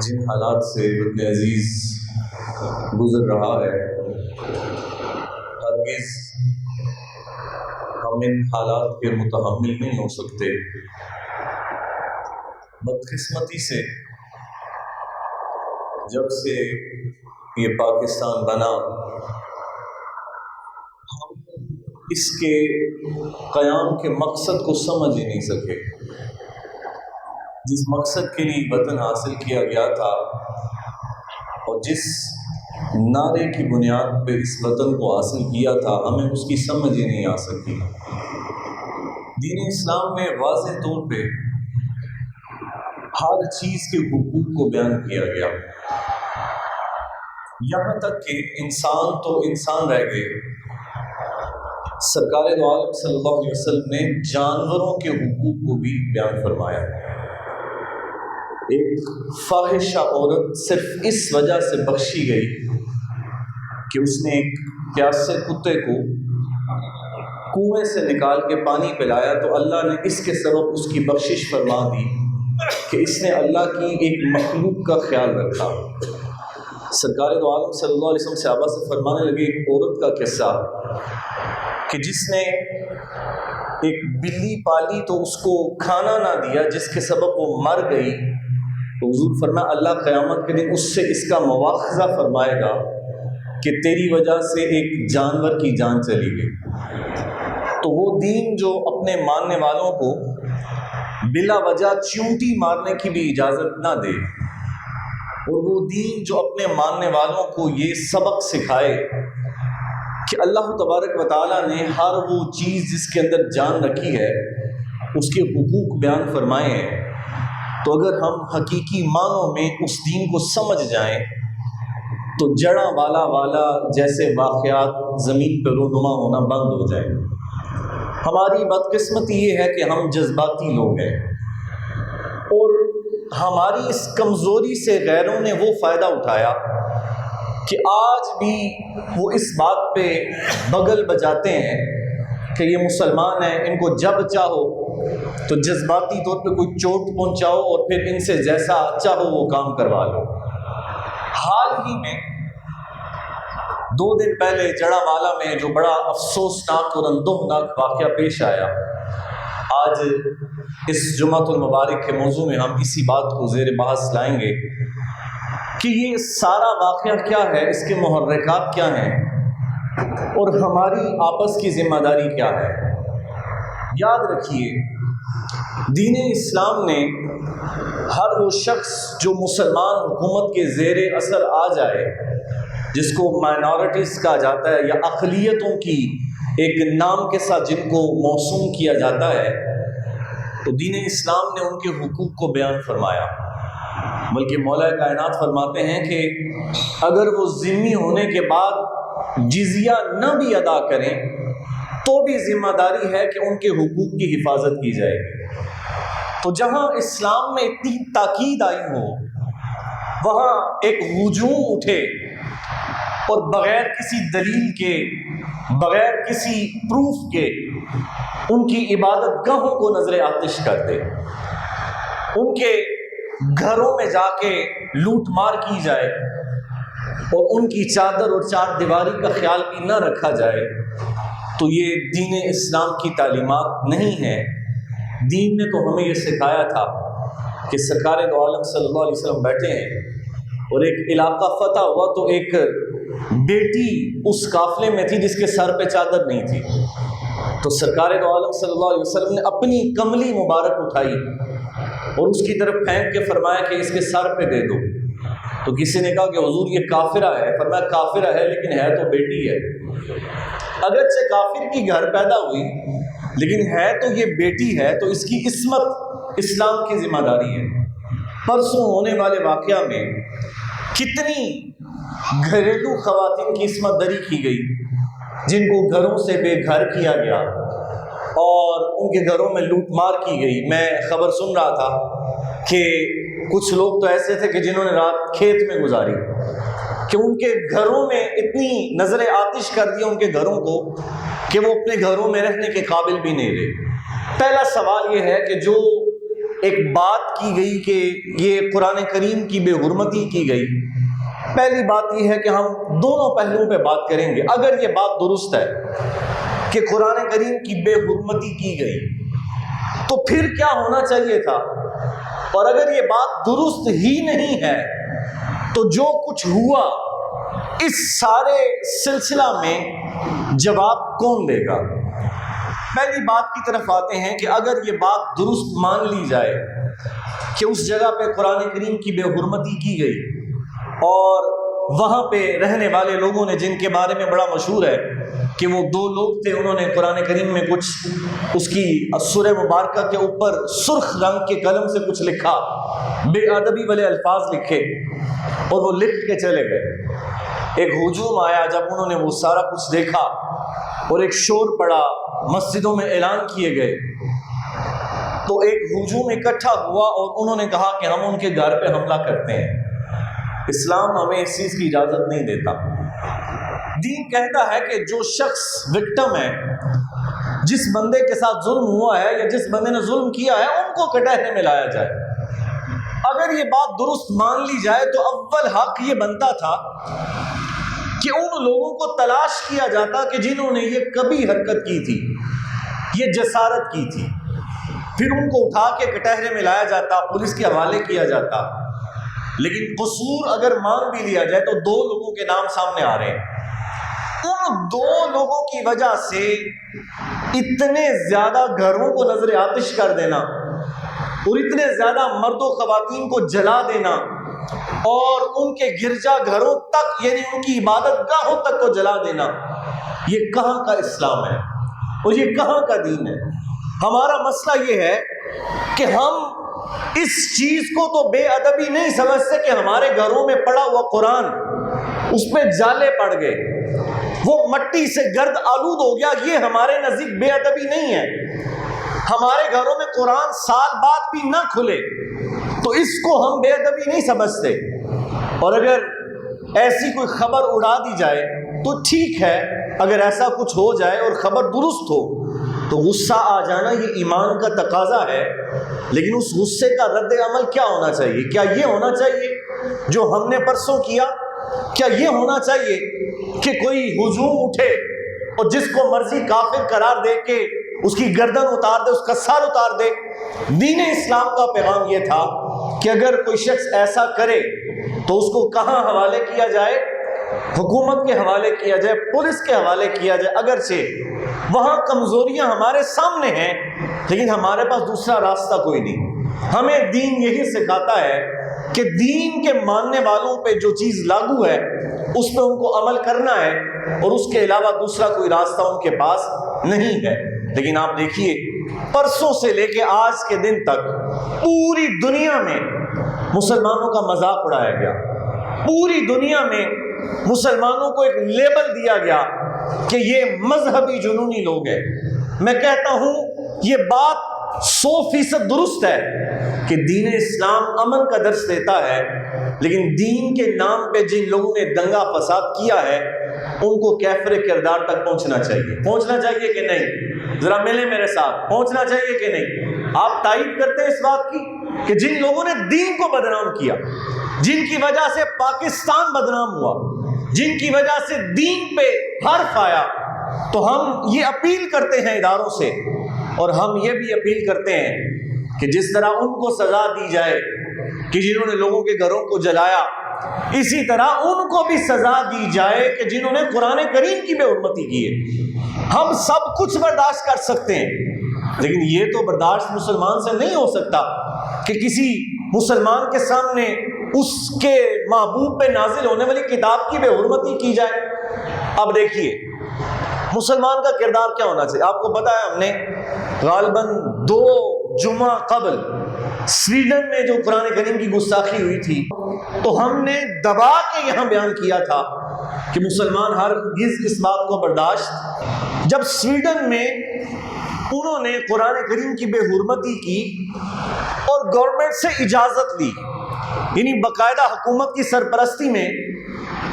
جن حالات سے وطن عزیز گزر رہا ہے، ہرگز ہم ان حالات کے متحمل نہیں ہو سکتے۔ بدقسمتی سے جب سے یہ پاکستان بنا، ہم اس کے قیام کے مقصد کو سمجھ ہی نہیں سکے۔ جس مقصد کے لیے وطن حاصل کیا گیا تھا اور جس نعرے کی بنیاد پہ اس وطن کو حاصل کیا تھا، ہمیں اس کی سمجھ ہی نہیں آ سکی۔ دین اسلام میں واضح طور پہ ہر چیز کے حقوق کو بیان کیا گیا، یہاں تک کہ انسان تو انسان رہ گئے، سرکار دو عالم صلی اللہ علیہ وسلم نے جانوروں کے حقوق کو بھی بیان فرمایا۔ ایک فاحشہ عورت صرف اس وجہ سے بخشی گئی کہ اس نے ایک پیاسے کتے کو کنویں سے نکال کے پانی پلایا، تو اللہ نے اس کے سبب اس کی بخشش فرما دی کہ اس نے اللہ کی ایک مخلوق کا خیال رکھا۔ سرکار دو عالم صلی اللہ علیہ وسلم صحابہ سے فرمانے لگے ایک عورت کا قصہ کہ جس نے ایک بلی پالی تو اس کو کھانا نہ دیا، جس کے سبب وہ مر گئی، تو حضور فرمایا اللہ قیامت کے دن اس سے اس کا مواخذہ فرمائے گا کہ تیری وجہ سے ایک جانور کی جان چلی گئی۔ تو وہ دین جو اپنے ماننے والوں کو بلا وجہ چیونٹی مارنے کی بھی اجازت نہ دے، اور وہ دین جو اپنے ماننے والوں کو یہ سبق سکھائے کہ اللہ تبارک و تعالیٰ نے ہر وہ چیز جس کے اندر جان رکھی ہے اس کے حقوق بیان فرمائے ہیں، تو اگر ہم حقیقی معنوں میں اس دین کو سمجھ جائیں تو جڑاں والا جیسے واقعات زمین پہ رونما ہونا بند ہو جائیں۔ ہماری بدقسمتی یہ ہے کہ ہم جذباتی لوگ ہیں، اور ہماری اس کمزوری سے غیروں نے وہ فائدہ اٹھایا کہ آج بھی وہ اس بات پہ بغل بجاتے ہیں کہ یہ مسلمان ہیں، ان کو جب چاہو تو جذباتی طور پہ کوئی چوٹ پہنچاؤ اور پھر ان سے جیسا چاہو وہ کام کروا لو۔ حال ہی میں 2 دن پہلے جڑاں والا میں جو بڑا افسوسناک اور اندوہناک واقعہ پیش آیا، آج اس جمعۃ المبارک کے موضوع میں ہم اسی بات کو زیر بحث لائیں گے کہ یہ سارا واقعہ کیا ہے، اس کے محرکات کیا ہیں، اور ہماری آپس کی ذمہ داری کیا ہے۔ یاد رکھیے، دین اسلام نے ہر وہ شخص جو مسلمان حکومت کے زیر اثر آ جائے، جس کو مائنورٹیز کہا جاتا ہے یا اقلیتوں کی ایک نام کے ساتھ جن کو موسوم کیا جاتا ہے، تو دین اسلام نے ان کے حقوق کو بیان فرمایا۔ بلکہ مولا کائنات فرماتے ہیں کہ اگر وہ ذمہ ہونے کے بعد جزیہ نہ بھی ادا کریں تو بھی ذمہ داری ہے کہ ان کے حقوق کی حفاظت کی جائے گی۔ تو جہاں اسلام میں اتنی تاکید آئی ہو، وہاں ایک ہجوم اٹھے اور بغیر کسی دلیل کے، بغیر کسی پروف کے ان کی عبادت گاہوں کو نظر آتش کر دے، ان کے گھروں میں جا کے لوٹ مار کی جائے اور ان کی چادر اور چار دیواری کا خیال بھی نہ رکھا جائے، تو یہ دین اسلام کی تعلیمات نہیں ہے۔ دین نے تو ہمیں یہ سکھایا تھا کہ سرکار دو عالم صلی اللہ علیہ وسلم بیٹھے ہیں اور ایک علاقہ فتح ہوا، تو ایک بیٹی اس قافلے میں تھی جس کے سر پہ چادر نہیں تھی، تو سرکار دو عالم صلی اللہ علیہ وسلم نے اپنی کملی مبارک اٹھائی اور اس کی طرف پھینک کے فرمایا کہ اس کے سر پہ دے دو۔ تو کسی نے کہا کہ حضور یہ کافرہ ہے، فرمایا کافرہ ہے لیکن ہے تو بیٹی ہے۔ اگرچہ کافر کی گھر پیدا ہوئی لیکن ہے تو یہ بیٹی ہے، تو اس کی عصمت اسلام کی ذمہ داری ہے۔ پرسوں ہونے والے واقعہ میں کتنی گھریلو خواتین کی عصمت دری کی گئی جن کو گھروں سے بے گھر کیا گیا اور ان کے گھروں میں لوٹ مار کی گئی۔ میں خبر سن رہا تھا کہ کچھ لوگ تو ایسے تھے کہ جنہوں نے رات کھیت میں گزاری، کہ ان کے گھروں میں اتنی نظر آتش کر دیا ان کے گھروں کو کہ وہ اپنے گھروں میں رہنے کے قابل بھی نہیں رہے۔ پہلا سوال یہ ہے کہ جو ایک بات کی گئی کہ یہ قرآن کریم کی بے حرمتی کی گئی، پہلی بات یہ ہے کہ ہم دونوں پہلوؤں پہ بات کریں گے۔ اگر یہ بات درست ہے کہ قرآن کریم کی بے حرمتی کی گئی تو پھر کیا ہونا چاہیے تھا، اور اگر یہ بات درست ہی نہیں ہے تو جو کچھ ہوا اس سارے سلسلہ میں جواب کون دے گا؟ پہلی بات کی طرف آتے ہیں کہ اگر یہ بات درست مان لی جائے کہ اس جگہ پہ قرآن کریم کی بے حرمتی کی گئی اور وہاں پہ رہنے والے لوگوں نے، جن کے بارے میں بڑا مشہور ہے کہ وہ 2 لوگ تھے، انہوں نے قرآن کریم میں کچھ اس کی سورہ مبارکہ کے اوپر سرخ رنگ کے قلم سے کچھ لکھا، بے ادبی والے الفاظ لکھے اور وہ لکھ کے چلے گئے۔ ایک ہجوم آیا جب انہوں نے وہ سارا کچھ دیکھا اور ایک شور پڑا، مسجدوں میں اعلان کیے گئے، تو ایک ہجوم اکٹھا ہوا اور انہوں نے کہا کہ ہم ان کے گھر پہ حملہ کرتے ہیں۔ اسلام ہمیں اس چیز کی اجازت نہیں دیتا۔ دین کہتا ہے کہ جو شخص وکٹم ہے، جس بندے کے ساتھ ظلم ہوا ہے یا جس بندے نے ظلم کیا ہے، ان کو کٹہرے میں لایا جائے۔ اگر یہ بات درست مان لی جائے تو اول حق یہ بنتا تھا کہ ان لوگوں کو تلاش کیا جاتا کہ جنہوں نے یہ کبھی حرکت کی تھی، یہ جسارت کی تھی، پھر ان کو اٹھا کے کٹہرے میں لایا جاتا، پولیس کے حوالے کیا جاتا۔ لیکن قصور اگر مان بھی لیا جائے تو 2 لوگوں کے نام سامنے آ رہے ہیں، ان 2 لوگوں کی وجہ سے اتنے زیادہ گھروں کو نظر آتش کر دینا اور اتنے زیادہ مرد و خواتین کو جلا دینا اور ان کے گرجا گھروں تک، یعنی ان کی عبادت گاہوں تک کو جلا دینا، یہ کہاں کا اسلام ہے اور یہ کہاں کا دین ہے؟ ہمارا مسئلہ یہ ہے کہ ہم اس چیز کو تو بے ادبی نہیں سمجھتے کہ ہمارے گھروں میں پڑا ہوا قرآن، اس پہ جالے پڑ گئے، وہ مٹی سے گرد آلود ہو گیا، یہ ہمارے نزدیک بے ادبی نہیں ہے۔ ہمارے گھروں میں قرآن سال بعد بھی نہ کھلے تو اس کو ہم بے ادبی نہیں سمجھتے، اور اگر ایسی کوئی خبر اڑا دی جائے تو ٹھیک ہے، اگر ایسا کچھ ہو جائے اور خبر درست ہو تو غصہ آ جانا یہ ایمان کا تقاضا ہے، لیکن اس غصے کا رد عمل کیا ہونا چاہیے؟ کیا یہ ہونا چاہیے جو ہم نے پرسوں کیا؟ کیا یہ ہونا چاہیے کہ کوئی ہجوم اٹھے اور جس کو مرضی کافر قرار دے کے اس کی گردن اتار دے، اس کا سر اتار دے؟ دین اسلام کا پیغام یہ تھا کہ اگر کوئی شخص ایسا کرے تو اس کو کہاں حوالے کیا جائے؟ حکومت کے حوالے کیا جائے، پولیس کے حوالے کیا جائے، اگرچہ وہاں کمزوریاں ہمارے سامنے ہیں لیکن ہمارے پاس دوسرا راستہ کوئی نہیں۔ ہمیں دین یہی سکھاتا ہے کہ دین کے ماننے والوں پہ جو چیز لاگو ہے اس پہ ان کو عمل کرنا ہے اور اس کے علاوہ دوسرا کوئی راستہ ان کے پاس نہیں ہے۔ لیکن آپ دیکھیے، پرسوں سے لے کے آج کے دن تک پوری دنیا میں مسلمانوں کا مذاق اڑایا گیا، پوری دنیا میں مسلمانوں کو ایک لیبل دیا گیا کہ یہ مذہبی جنونی لوگ ہیں۔ میں کہتا ہوں یہ بات 100% درست ہے کہ دین اسلام امن کا درس دیتا ہے، لیکن دین کے نام پہ جن لوگوں نے دنگا فساد کیا ہے ان کو کیفر کردار تک پہنچنا چاہیے کہ نہیں؟ ذرا ملے میرے ساتھ، پہنچنا چاہیے کہ نہیں؟ آپ تائید کرتے ہیں اس بات کی کہ جن لوگوں نے دین کو بدنام کیا، جن کی وجہ سے پاکستان بدنام ہوا، جن کی وجہ سے دین پہ حرف آیا، تو ہم یہ اپیل کرتے ہیں اداروں سے، اور ہم یہ بھی اپیل کرتے ہیں کہ جس طرح ان کو سزا دی جائے کہ جنہوں نے لوگوں کے گھروں کو جلایا، اسی طرح ان کو بھی سزا دی جائے کہ جنہوں نے قرآن کریم کی بے حرمتی کی ہے۔ ہم سب کچھ برداشت کر سکتے ہیں، لیکن یہ تو برداشت مسلمان سے نہیں ہو سکتا کہ کسی مسلمان کے سامنے اس کے محبوب پہ نازل ہونے والی کتاب کی بے حرمتی کی جائے۔ اب دیکھیے مسلمان کا کردار کیا ہونا چاہیے۔ آپ کو پتا ہے ہم نے غالباً 2 جمعہ قبل سویڈن میں جو قرآن کریم کی گستاخی ہوئی تھی تو ہم نے دبا کے یہاں بیان کیا تھا کہ مسلمان ہرگز اس بات کو برداشت، جب سویڈن میں انہوں نے قرآن کریم کی بے حرمتی کی اور گورنمنٹ سے اجازت لی، یعنی باقاعدہ حکومت کی سرپرستی میں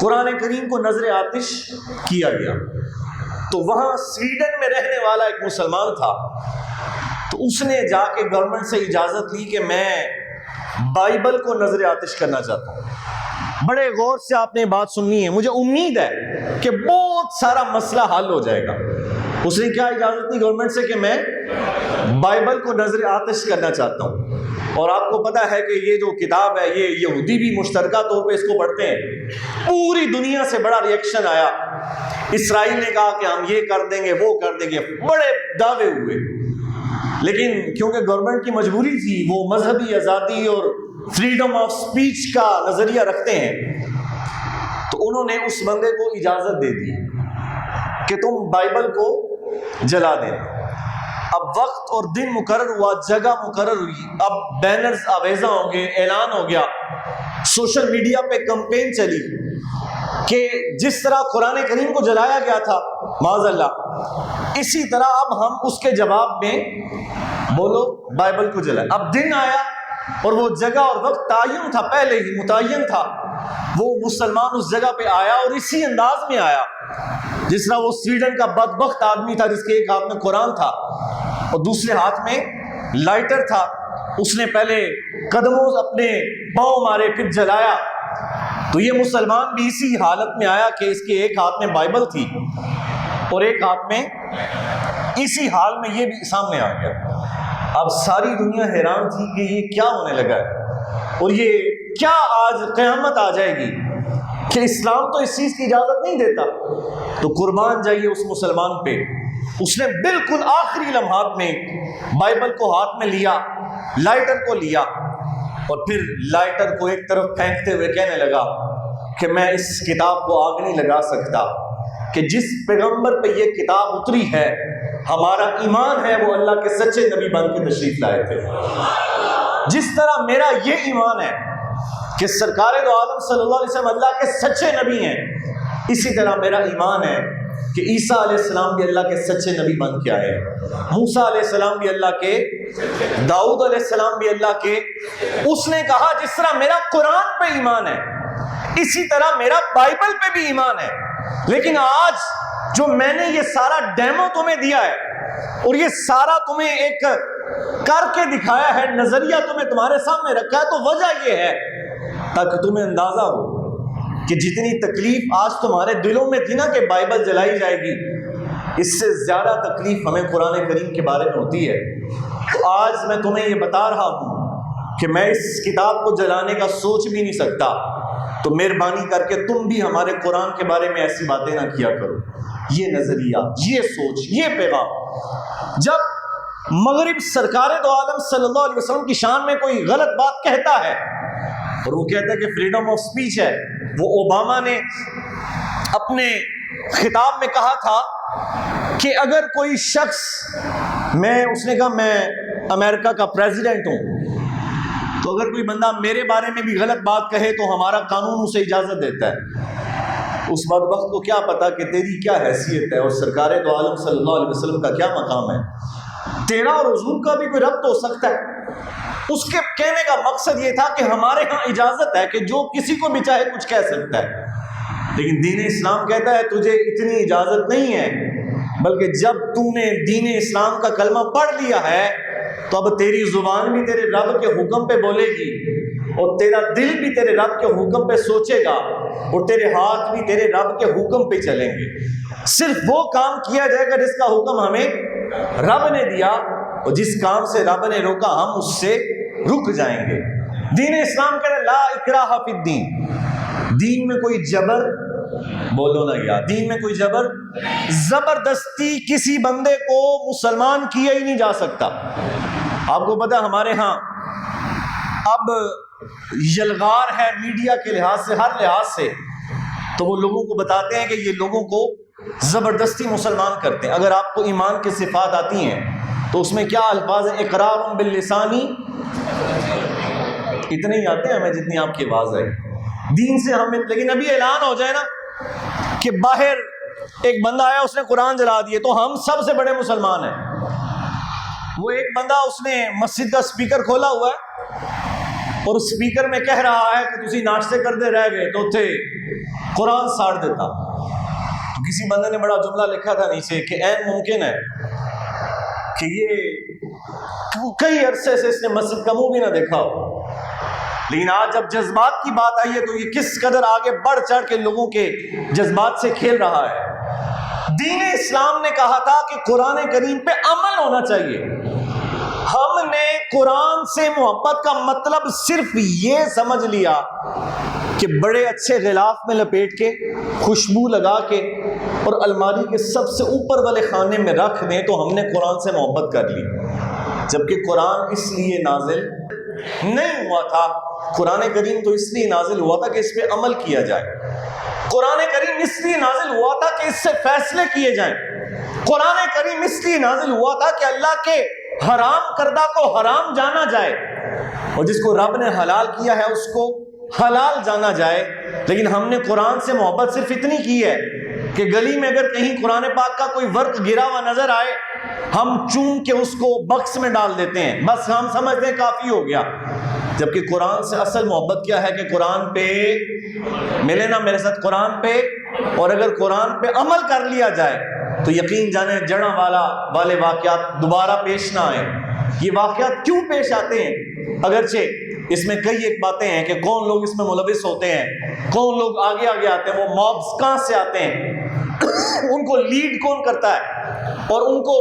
قرآن کریم کو نظر آتش کیا گیا، تو وہاں سویڈن میں رہنے والا ایک مسلمان تھا، تو اس نے جا کے گورنمنٹ سے اجازت لی کہ میں بائبل کو نظر آتش کرنا چاہتا ہوں۔ بڑے غور سے آپ نے بات سننی ہے، مجھے امید ہے کہ بہت سارا مسئلہ حل ہو جائے گا۔ اس نے کیا اجازت لی گورنمنٹ سے کہ میں بائبل کو نظر آتش کرنا چاہتا ہوں۔ اور آپ کو پتا ہے کہ یہ جو کتاب ہے یہ یہودی بھی مشترکہ طور پہ اس کو پڑھتے ہیں۔ پوری دنیا سے بڑا ریئیکشن آیا، اسرائیل نے کہا کہ ہم یہ کر دیں گے وہ کر دیں گے، بڑے دعوے ہوئے، لیکن کیونکہ گورنمنٹ کی مجبوری تھی، وہ مذہبی آزادی اور فریڈم آف سپیچ کا نظریہ رکھتے ہیں، تو انہوں نے اس بندے کو اجازت دے دی کہ تم بائبل کو جلا دیں۔ اب وقت اور دن مقرر ہوا، جگہ مقرر ہوئی، اب بینرز آویزاں ہوں گے، اعلان ہو گیا، سوشل میڈیا پہ کمپین چلی کہ جس طرح قرآن کریم کو جلایا گیا تھا معاذ اللہ، اسی طرح اب ہم اس کے جواب میں بولو بائبل کو جلائیں۔ اب دن آیا اور وہ جگہ اور وقت تعین تھا، پہلے ہی متعین تھا، وہ مسلمان اس جگہ پہ آیا اور اسی انداز میں آیا جس طرح وہ سویڈن کا بدبخت آدمی تھا جس کے ایک ہاتھ میں قرآن تھا اور دوسرے ہاتھ میں لائٹر تھا، اس نے پہلے قدموں اپنے پاؤں مارے پھر جلایا۔ تو یہ مسلمان بھی اسی حالت میں آیا کہ اس کے ایک ہاتھ میں بائبل تھی اور ایک ہاتھ میں، اسی حال میں یہ بھی سامنے آ گیا۔ اب ساری دنیا حیران تھی کہ یہ کیا ہونے لگا ہے اور یہ کیا آج قیامت آ جائے گی کہ اسلام تو اس چیز کی اجازت نہیں دیتا۔ تو قربان جائیے اس مسلمان پہ، اس نے بالکل آخری لمحات میں بائبل کو ہاتھ میں لیا، لائٹر کو لیا اور پھر لائٹر کو ایک طرف پھینکتے ہوئے کہنے لگا کہ میں اس کتاب کو آگ نہیں لگا سکتا کہ جس پیغمبر پہ یہ کتاب اتری ہے، ہمارا ایمان ہے وہ اللہ کے سچے نبی بن کے تشریف لائے تھے۔ جس طرح میرا یہ ایمان ہے کہ سرکار دو عالم صلی اللہ علیہ وسلم اللہ کے سچے نبی ہیں، اسی طرح میرا ایمان ہے کہ عیسیٰ علیہ السلام بھی اللہ کے سچے نبی بن کے آئے، موسیٰ علیہ السلام بھی اللہ کے، داؤد علیہ السلام بھی اللہ کے۔ اس نے کہا جس طرح میرا قرآن پہ ایمان ہے اسی طرح میرا بائبل پہ بھی ایمان ہے، لیکن آج جو میں نے یہ سارا ڈیمو تمہیں دیا ہے اور یہ سارا تمہیں ایک کر کے دکھایا ہے، نظریہ تمہیں تمہارے سامنے رکھا ہے، تو وجہ یہ ہے تاکہ تمہیں اندازہ ہو کہ جتنی تکلیف آج تمہارے دلوں میں تھی نا کہ بائبل جلائی جائے گی، اس سے زیادہ تکلیف ہمیں قرآن کریم کے بارے میں ہوتی ہے۔ تو آج میں تمہیں یہ بتا رہا ہوں کہ میں اس کتاب کو جلانے کا سوچ بھی نہیں سکتا، تو مہربانی کر کے تم بھی ہمارے قرآن کے بارے میں ایسی باتیں نہ کیا کرو۔ یہ نظریہ، یہ سوچ، یہ پیغام جب مغرب سرکار دو عالم صلی اللہ علیہ وسلم کی شان میں کوئی غلط بات کہتا ہے اور وہ کہتا ہے کہ فریڈم آف سپیچ ہے، وہ اوباما نے اپنے خطاب میں کہا تھا کہ اگر کوئی شخص، اس نے کہا میں امریکہ کا پریزیڈنٹ ہوں، تو اگر کوئی بندہ میرے بارے میں بھی غلط بات کہے تو ہمارا قانون اسے اجازت دیتا ہے۔ اس وقت کو کیا پتا کہ تیری کیا حیثیت ہے اور سرکار دو عالم صلی اللہ علیہ وسلم کا کیا مقام ہے، تیرا اور حضور کا بھی کوئی ربط ہو سکتا ہے۔ اس کے کہنے کا مقصد یہ تھا کہ ہمارے ہاں اجازت ہے کہ جو کسی کو بھی چاہے کچھ کہہ سکتا ہے، لیکن دین اسلام کہتا ہے تجھے اتنی اجازت نہیں ہے، بلکہ جب تو نے دین اسلام کا کلمہ پڑھ لیا ہے تو اب تیری زبان بھی تیرے رب کے حکم پہ بولے گی اور تیرا دل بھی تیرے رب کے حکم پہ سوچے گا اور تیرے ہاتھ بھی تیرے رب کے حکم پہ چلیں گے۔ صرف وہ کام کیا جائے گا جس کا حکم ہمیں رب نے دیا، اور جس کام سے رب نے روکا ہم اس سے رک جائیں گے۔ دین اسلام کہہ رہے لا اکراہ فی الدین، دین میں کوئی جبر، بولو نا یار، دین میں کوئی جبر، زبردستی کسی بندے کو مسلمان کیا ہی نہیں جا سکتا۔ آپ کو پتا ہمارے ہاں اب یلغار ہے میڈیا کے لحاظ سے، ہر لحاظ سے، تو وہ لوگوں کو بتاتے ہیں کہ یہ لوگوں کو زبردستی مسلمان کرتے ہیں۔ اگر آپ کو ایمان کی صفات آتی ہیں تو اس میں کیا الفاظ ہیں؟ اقرار باللسانی، اتنے ہی آتے ہیں ہمیں جتنی آپ کی آواز ہے دین سے ہمیں، لیکن ابھی اعلان ہو جائے نا کہ باہر ایک بندہ آیا اس نے قرآن جلا دیے تو ہم سب سے بڑے مسلمان ہیں۔ وہ ایک بندہ اس نے مسجد کا سپیکر کھولا ہوا ہے اور سپیکر میں کہہ رہا ہے کہ تسی ناشتے کرتے رہ گئے تو تھے قرآن ساڑ دیتا۔ تو کسی بندے نے بڑا جملہ لکھا تھا نیچے کہ این ممکن ہے کہ یہ کئی عرصے سے اس نے مسجد کا منہ بھی نہ دیکھا ہو، لیکن آج جب جذبات کی بات آئی ہے تو یہ کس قدر آگے بڑھ چڑھ کے لوگوں کے جذبات سے کھیل رہا ہے۔ دین اسلام نے کہا تھا کہ قرآن کریم پہ عمل ہونا چاہیے۔ ہم نے قرآن سے محبت کا مطلب صرف یہ سمجھ لیا کہ بڑے اچھے غلاف میں لپیٹ کے، خوشبو لگا کے اور الماری کے سب سے اوپر والے خانے میں رکھ دیں تو ہم نے قرآن سے محبت کر لی، جبکہ قرآن اس لیے نازل نہیں ہوا تھا۔ قرآن کریم تو اس لیے نازل ہوا تھا کہ اس پہ عمل کیا جائے۔ قرآن کریم اس لیے نازل ہوا تھا کہ اس سے فیصلے کیے جائیں۔ قرآن کریم اس لیے نازل ہوا تھا کہ اللہ کے حرام کردہ کو حرام جانا جائے اور جس کو رب نے حلال کیا ہے اس کو حلال جانا جائے۔ لیکن ہم نے قرآن سے محبت صرف اتنی کی ہے کہ گلی میں اگر کہیں قرآن پاک کا کوئی ورق گرا ہوا نظر آئے ہم چون کے اس کو بکس میں ڈال دیتے ہیں، بس ہم سمجھتے ہیں کافی ہو گیا۔ جبکہ قرآن سے اصل محبت کیا ہے کہ قرآن پہ ملے نا میرے ساتھ، قرآن پہ، اور اگر قرآن پہ عمل کر لیا جائے تو یقین جانے جڑا والے واقعات دوبارہ پیش نہ آئیں۔ یہ واقعات کیوں پیش آتے ہیں؟ اگرچہ اس میں کئی ایک باتیں ہیں کہ کون لوگ اس میں ملوث ہوتے ہیں، کون لوگ آگے ہیں، وہ مابز کہاں سے آتے ہیں، ان کو لیڈ کون کرتا ہے اور ان کو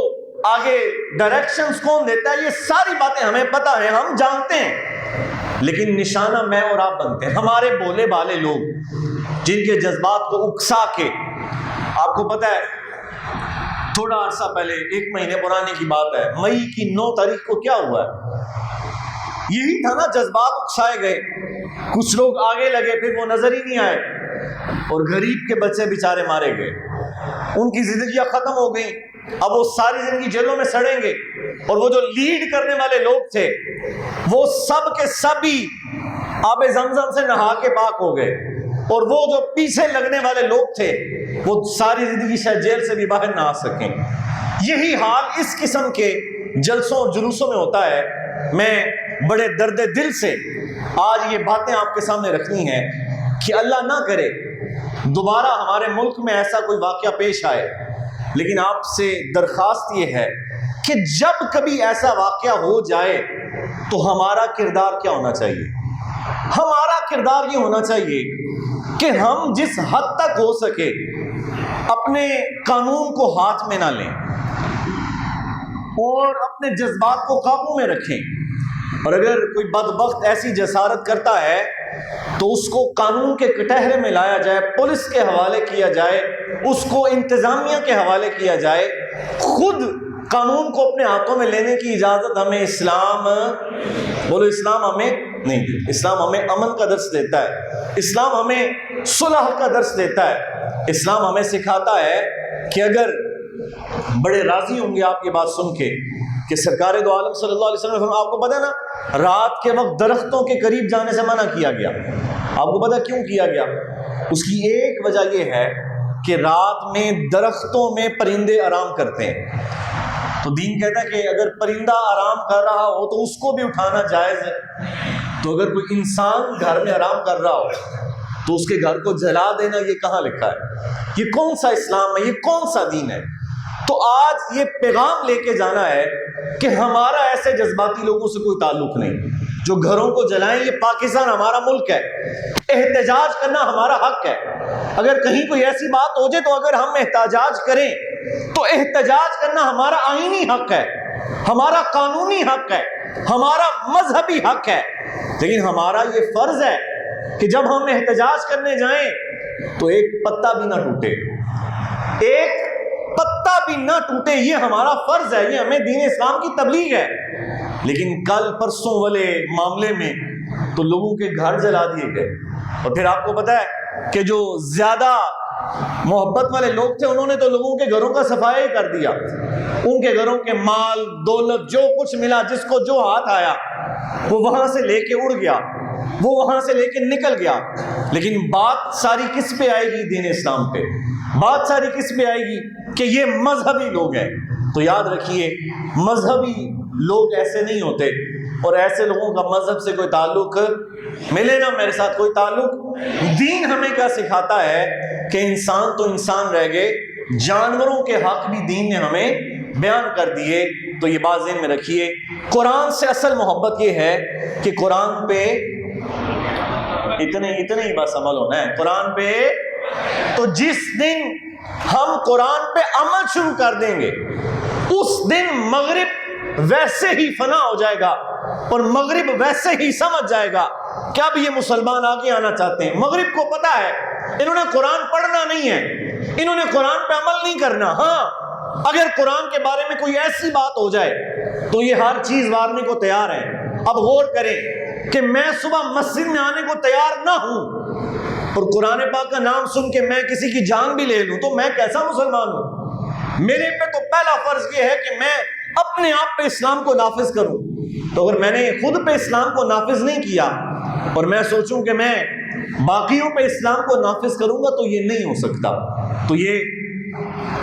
آگے ڈائریکشنز کون دیتا ہے، یہ ساری باتیں ہمیں پتہ ہیں، ہم جانتے ہیں، لیکن نشانہ میں اور آپ بنتے ہیں، ہمارے بولے بالے لوگ جن کے جذبات کو اکسا کے۔ آپ کو پتہ ہے تھوڑا عرصہ پہلے، 1 مہینے پرانے کی بات ہے، مئی کی 9 تاریخ کو کیا ہوا ہے؟ یہی تھا نا، جذبات اکسائے گئے، کچھ لوگ آگے لگے، پھر وہ نظر ہی نہیں آئے اور غریب کے بچے بیچارے مارے گئے، ان کی زندگیاں ختم ہو گئیں، اب وہ ساری زندگی جیلوں میں سڑیں گے، اور وہ جو لیڈ کرنے والے لوگ تھے وہ سب کے سب ہی آب زمزم سے نہا کے پاک ہو گئے، اور وہ جو پیچھے لگنے والے لوگ تھے وہ ساری زندگی شاید جیل سے بھی باہر نہ آ سکیں۔ یہی حال اس قسم کے جلسوں اور جلوسوں میں ہوتا ہے۔ میں بڑے درد دل سے آج یہ باتیں آپ کے سامنے رکھنی ہیں کہ اللہ نہ کرے دوبارہ ہمارے ملک میں ایسا کوئی واقعہ پیش آئے، لیکن آپ سے درخواست یہ ہے کہ جب کبھی ایسا واقعہ ہو جائے تو ہمارا کردار کیا ہونا چاہیے؟ ہمارا کردار یہ ہونا چاہیے کہ ہم جس حد تک ہو سکے اپنے قانون کو ہاتھ میں نہ لیں اور اپنے جذبات کو قابو میں رکھیں، اور اگر کوئی بدبخت ایسی جسارت کرتا ہے تو اس کو قانون کے کٹہرے میں لایا جائے، پولیس کے حوالے کیا جائے، اس کو انتظامیہ کے حوالے کیا جائے۔ خود قانون کو اپنے ہاتھوں میں لینے کی اجازت ہمیں اسلام ہمیں نہیں دیتا۔ اسلام ہمیں امن کا درس دیتا ہے، اسلام ہمیں صلح کا درس دیتا ہے، اسلام ہمیں سکھاتا ہے کہ اگر بڑے راضی ہوں گے آپ یہ بات سن کے کہ سرکار دو عالم صلی اللہ علیہ وسلم، آپ کو پتہ ہے نا رات کے وقت درختوں کے قریب جانے سے منع کیا گیا۔ آپ کو پتہ کیوں کیا گیا؟ اس کی ایک وجہ یہ ہے کہ رات میں درختوں میں پرندے آرام کرتے ہیں، تو دین کہتا ہے کہ اگر پرندہ آرام کر رہا ہو تو اس کو بھی اٹھانا جائز ہے، تو اگر کوئی انسان گھر میں آرام کر رہا ہو تو اس کے گھر کو جلا دینا یہ کہاں لکھا ہے؟ یہ کون سا اسلام ہے؟ یہ کون سا دین ہے؟ تو آج یہ پیغام لے کے جانا ہے کہ ہمارا ایسے جذباتی لوگوں سے کوئی تعلق نہیں جو گھروں کو جلائیں۔ یہ پاکستان ہمارا ملک ہے، احتجاج کرنا ہمارا حق ہے۔ اگر کہیں کوئی ایسی بات ہو جائے تو اگر ہم احتجاج کریں تو احتجاج کرنا ہمارا آئینی حق ہے، ہمارا قانونی حق ہے، ہمارا مذہبی حق ہے، لیکن ہمارا یہ فرض ہے کہ جب ہم احتجاج کرنے جائیں تو ایک پتا بھی نہ ٹوٹے، ایک پتا بھی نہ ٹوٹے، یہ ہمارا فرض ہے، یہ ہمیں دین اسلام کی تبلیغ ہے۔ لیکن کل پرسوں والے معاملے میں تو لوگوں کے گھر جلا دیے گئے، اور پھر آپ کو پتہ ہے کہ جو زیادہ محبت والے لوگ تھے انہوں نے تو لوگوں کے گھروں کا صفائی کر دیا، ان کے گھروں کے مال دولت جو کچھ ملا، جس کو جو ہاتھ آیا وہ وہاں سے لے کے اڑ گیا، وہ وہاں سے لے کے نکل گیا۔ لیکن بات ساری کس پہ آئے گی؟ دین اسلام پہ بات ساری کس پہ آئے گی؟ کہ یہ مذہبی لوگ ہیں۔ تو یاد رکھیے مذہبی لوگ ایسے نہیں ہوتے، اور ایسے لوگوں کا مذہب سے کوئی تعلق ملے نا میرے ساتھ کوئی تعلق۔ دین ہمیں کیا سکھاتا ہے کہ انسان تو انسان رہ گئے، جانوروں کے حق بھی دین نے ہمیں بیان کر دیے تو یہ بات ذہن میں رکھیے، قرآن سے اصل محبت یہ ہے کہ قرآن پہ اتنے ہی بس عمل ہونا ہے قرآن پہ۔ تو جس دن ہم قرآن پہ عمل شروع کر دیں گے اس دن مغرب ویسے ہی فنا ہو جائے گا اور مغرب ویسے ہی سمجھ جائے گا کہ اب یہ مسلمان آگے آنا چاہتے ہیں۔ مغرب کو پتا ہے انہوں نے قرآن پڑھنا نہیں ہے، انہوں نے قرآن پہ عمل نہیں کرنا۔ ہاں اگر قرآن کے بارے میں کوئی ایسی بات ہو جائے تو یہ ہر چیز مارنے کو تیار ہے۔ اب غور کریں کہ میں صبح مسجد میں آنے کو تیار نہ ہوں اور قرآن پاک کا نام سن کے میں کسی کی جان بھی لے لوں تو میں کیسا مسلمان ہوں؟ میرے پہ تو پہلا فرض یہ ہے کہ میں اپنے آپ پہ اسلام کو نافذ کروں۔ تو اگر میں نے خود پہ اسلام کو نافذ نہیں کیا اور میں سوچوں کہ میں باقیوں پہ اسلام کو نافذ کروں گا تو یہ نہیں ہو سکتا۔ تو یہ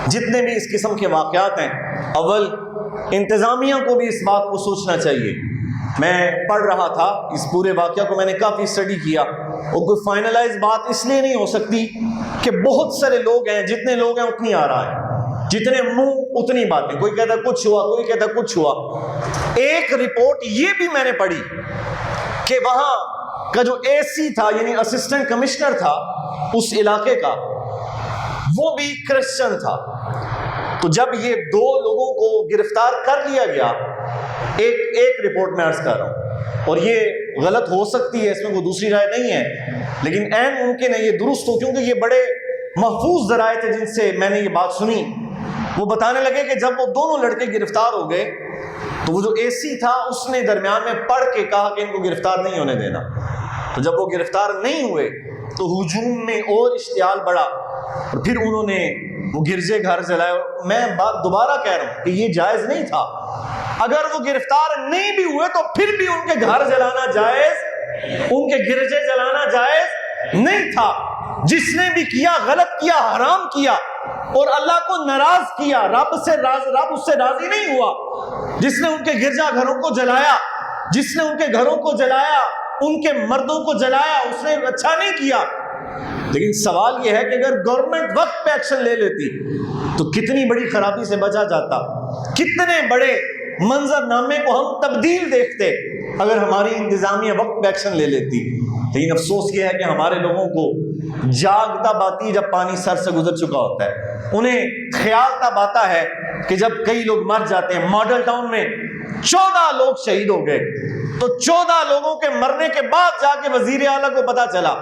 جتنے بھی اس قسم کے واقعات ہیں، اول انتظامیہ کو بھی اس بات کو سوچنا چاہیے۔ میں پڑھ رہا تھا اس پورے واقعہ کو، میں نے کافی اسٹڈی کیا اور کوئی فائنلائز بات اس لیے نہیں ہو سکتی کہ بہت سارے لوگ ہیں، جتنے لوگ ہیں اتنی آ رہا ہے، جتنے منہ اتنی باتیں، کوئی کہتا کچھ ہوا، کوئی کہتا کچھ ہوا۔ ایک رپورٹ یہ بھی میں نے پڑھی کہ وہاں کا جو اے سی تھا یعنی اسسٹنٹ کمشنر تھا اس علاقے کا، وہ بھی کرسچن تھا۔ تو جب یہ دو لوگوں کو گرفتار کر لیا گیا، ایک رپورٹ میں عرض کر رہا ہوں اور یہ غلط ہو سکتی ہے، اس میں کوئی دوسری رائے نہیں ہے، لیکن عین ممکن ہے یہ درست ہو، کیونکہ یہ بڑے محفوظ ذرائع تھے جن سے میں نے یہ بات سنی۔ وہ بتانے لگے کہ جب وہ دونوں لڑکے گرفتار ہو گئے تو وہ جو اے سی تھا اس نے درمیان میں پڑھ کے کہا کہ ان کو گرفتار نہیں ہونے دینا۔ تو جب وہ گرفتار نہیں ہوئے تو ہجوم میں اور اشتعال بڑھا اور پھر انہوں نے وہ گرجے گھر جلائے۔ میں بات دوبارہ کہہ رہا ہوں کہ یہ جائز نہیں تھا، اگر وہ گرفتار نہیں بھی ہوئے تو پھر بھی ان کے گھر جلانا جائز، ان کے گرجے جلانا جائز نہیں تھا۔ جس نے بھی کیا غلط کیا، حرام کیا اور اللہ کو ناراض کیا، رب اس سے راضی نہیں ہوا۔ جس نے ان کے گرجا گھروں کو جلایا، جس نے ان کے گھروں کو جلایا، ان کے مردوں کو جلایا، اس نے اچھا نہیں کیا۔ لیکن سوال یہ ہے کہ اگر گورنمنٹ وقت پہ ایکشن لے لیتی تو کتنی بڑی خرابی سے بچا جاتا، کتنے بڑے منظر نامے کو ہم تبدیل دیکھتے اگر ہماری انتظامیہ وقت پہ ایکشن لے لیتی۔ لیکن افسوس یہ ہے کہ ہمارے لوگوں کو جاگتا باتی جب پانی سر سے گزر چکا ہوتا ہے، انہیں خیال تب آتا ہے کہ جب کئی لوگ مر جاتے ہیں۔ ماڈل ٹاؤن میں 14 لوگ شہید ہو گئے، تو 14 لوگوں کے مرنے کے بعد جا کے وزیر اعلیٰ کو پتا چلا،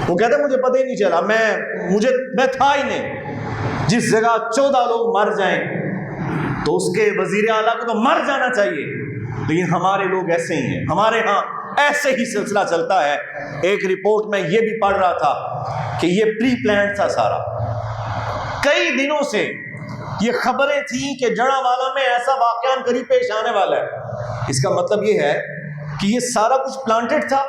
وہ کہتے مجھے پتہ ہی نہیں چلا، میں تھا ہی نہیں۔ جس جگہ 14 لوگ مر جائیں تو اس کے وزیر اعلیٰ کو تو مر جانا چاہیے، لیکن ہمارے لوگ ایسے ہی ہیں، ہمارے ہاں ایسے ہی سلسلہ چلتا ہے۔ ایک رپورٹ میں یہ بھی پڑھ رہا تھا کہ یہ پری پلان تھا سارا، کئی دنوں سے یہ خبریں تھیں کہ جڑا والا میں ایسا واقعہ قریب پیش آنے والا ہے۔ اس کا مطلب یہ ہے کہ یہ سارا کچھ پلانٹڈ تھا،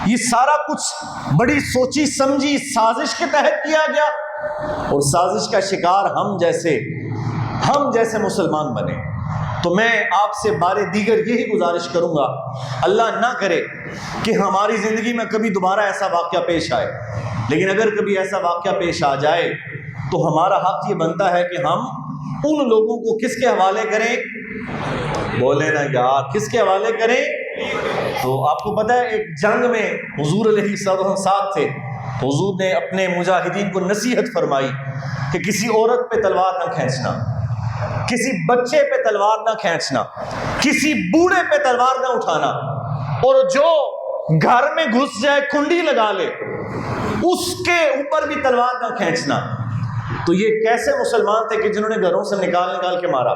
یہ سارا کچھ بڑی سوچی سمجھی سازش کے تحت کیا گیا، اور سازش کا شکار ہم جیسے مسلمان بنے۔ تو میں آپ سے بار دیگر یہی گزارش کروں گا، اللہ نہ کرے کہ ہماری زندگی میں کبھی دوبارہ ایسا واقعہ پیش آئے، لیکن اگر کبھی ایسا واقعہ پیش آ جائے تو ہمارا حق یہ بنتا ہے کہ ہم ان لوگوں کو کس کے حوالے کریں؟ بولے نا یار، کس کے حوالے کریں؟ تو آپ کو پتہ ہے ایک جنگ میں حضور علیہ السلام ساتھ تھے، حضور نے اپنے مجاہدین کو نصیحت فرمائی کہ کسی عورت پہ تلوار نہ کھینچنا، کسی بچے پہ تلوار نہ کھینچنا، کسی بوڑھے پہ تلوار نہ اٹھانا، اور جو گھر میں گھس جائے کنڈی لگا لے اس کے اوپر بھی تلوار نہ کھینچنا۔ تو یہ کیسے مسلمان تھے کہ جنہوں نے گھروں سے نکال کے مارا،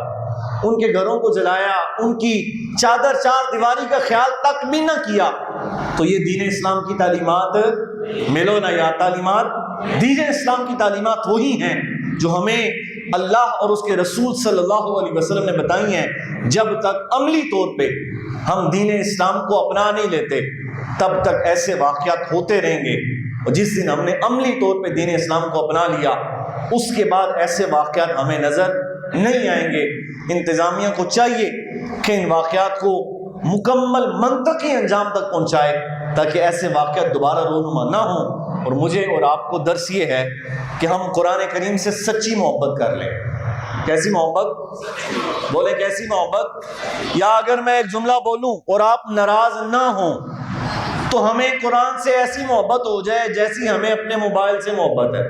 ان کے گھروں کو جلایا، ان کی چادر چار دیواری کا خیال تک بھی نہ کیا؟ تو یہ دین اسلام کی تعلیمات ملو نہ یا تعلیمات، دین اسلام کی تعلیمات وہی ہیں جو ہمیں اللہ اور اس کے رسول صلی اللہ علیہ وسلم نے بتائی ہیں۔ جب تک عملی طور پہ ہم دین اسلام کو اپنا نہیں لیتے تب تک ایسے واقعات ہوتے رہیں گے، اور جس دن ہم نے عملی طور پہ دین اسلام کو اپنا لیا اس کے بعد ایسے واقعات ہمیں نظر نہیں آئیں گے۔ انتظامیہ کو چاہیے کہ ان واقعات کو مکمل منطقی انجام تک پہنچائے تاکہ ایسے واقعات دوبارہ رونما نہ ہوں، اور مجھے اور آپ کو درس یہ ہے کہ ہم قرآن کریم سے سچی محبت کر لیں۔ کیسی محبت؟ بولے کیسی محبت؟ یا اگر میں ایک جملہ بولوں اور آپ ناراض نہ ہوں تو ہمیں قرآن سے ایسی محبت ہو جائے جیسی ہمیں اپنے موبائل سے محبت ہے.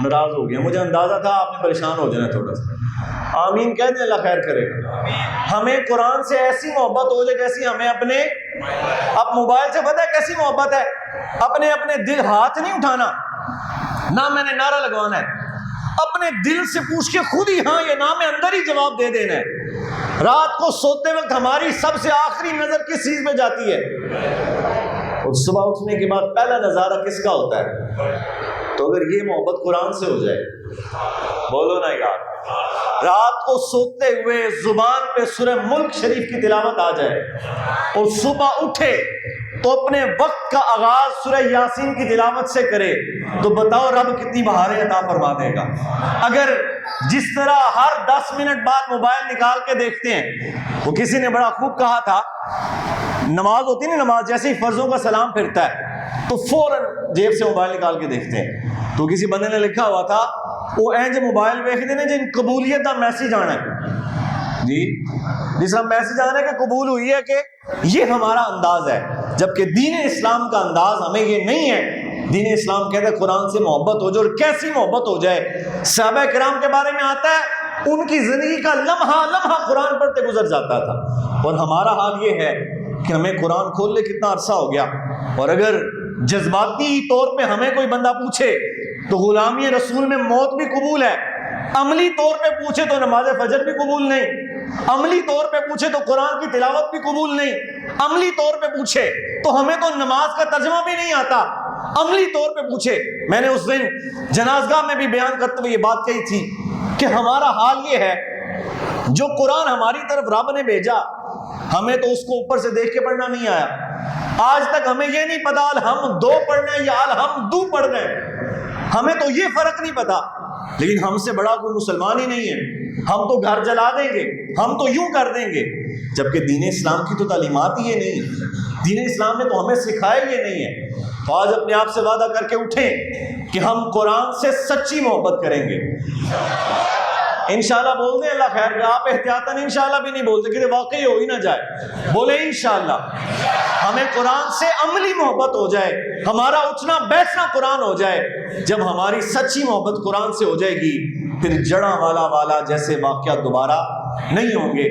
ناراض ہو گیا، مجھے اندازہ تھا آپ نے پریشان ہو جانا تھوڑا سا. آمین کہہ دیں، اللہ خیر کرے گا. ہمیں قرآن سے ایسی محبت ہو جائے جیسی ہمیں اپنے اب موبائل سے. پتہ ہے کیسی محبت ہے؟ اپنے دل ہاتھ نہیں اٹھانا، نہ میں نے نعرہ لگوانا ہے، اپنے دل سے پوچھ کے خود ہی ہاں یہ نام اندر ہی جواب دے دینا ہے. رات کو سوتے وقت ہماری سب سے آخری نظر کس چیز پہ جاتی ہے؟ اور صبح اٹھنے کے بعد پہلا نظارہ کس کا ہوتا ہے؟ تو اگر یہ محبت قرآن سے ہو جائے، بولو نا یار، رات کو سوتے ہوئے زبان پہ سورہ ملک شریف کی تلاوت آ جائے اور صبح اٹھے تو اپنے وقت کا آغاز سورہ یاسین کی تلاوت سے کرے، تو بتاؤ رب کتنی بہاریں عطا فرما دے گا. اگر جس طرح ہر 10 منٹ بعد موبائل نکال کے دیکھتے ہیں، وہ کسی نے بڑا خوب کہا تھا، نماز ہوتی نا، نماز جیسے ہی فرضوں کا سلام پھرتا ہے تو فوراً جیب سے موبائل نکال کے دیکھتے ہیں. تو کسی بندے نے لکھا ہوا تھا وہ اینج موبائل دیکھتے ہیں جن قبولیت کا میسج آنا ہے جی، جس طرح میسج آنا ہے کہ قبول ہوئی ہے، کہ یہ ہمارا انداز ہے. جبکہ دین اسلام کا انداز ہمیں یہ نہیں ہے. دین اسلام کہتا ہے قرآن سے محبت ہو جائے، اور کیسی محبت ہو جائے. صحابہ کرام کے بارے میں آتا ہے ان کی زندگی کا لمحہ لمحہ قرآن پڑھتے گزر جاتا تھا. اور ہمارا حال یہ ہے کہ ہمیں قرآن کھول لے کتنا عرصہ ہو گیا، اور اگر جذباتی طور پہ ہمیں کوئی بندہ پوچھے تو غلامی رسول میں موت بھی قبول ہے، عملی طور پہ پوچھے تو نماز فجر بھی قبول نہیں، عملی طور پہ پوچھے تو قرآن کی تلاوت بھی قبول نہیں، عملی طور پہ پوچھے تو ہمیں تو نماز کا ترجمہ بھی نہیں آتا، عملی طور پہ پوچھے. میں نے اس دن جنازگاہ میں بھی بیان کرتے ہوئے یہ بات کہی تھی کہ ہمارا حال یہ ہے، جو قرآن ہماری طرف رب نے بھیجا ہمیں تو اس کو اوپر سے دیکھ کے پڑھنا نہیں آیا. آج تک ہمیں یہ نہیں پتا الحمد 2 پڑھنا ہے یا الحمد 2 پڑھنا ہے، ہمیں تو یہ فرق نہیں پتا. لیکن ہم سے بڑا کوئی مسلمان ہی نہیں ہے، ہم تو گھر جلا دیں گے، ہم تو یوں کر دیں گے. جبکہ دین اسلام کی تو تعلیمات ہی یہ نہیں ہے، دین اسلام نے تو ہمیں سکھایا یہ نہیں ہے. تو آج اپنے آپ سے وعدہ کر کے اٹھیں کہ ہم قرآن سے سچی محبت کریں گے انشاءاللہ. بول دیں اللہ خیر. آپ احتیاطاً انشاءاللہ بھی نہیں بولتے کہ واقعی ہو ہی نہ جائے، بولے انشاءاللہ. ہمیں قرآن سے عملی محبت ہو جائے، ہمارا اٹھنا بیٹھنا قرآن ہو جائے. جب ہماری سچی محبت قرآن سے ہو جائے گی پھر جڑاں والا جیسے واقعات دوبارہ نہیں ہوں گے.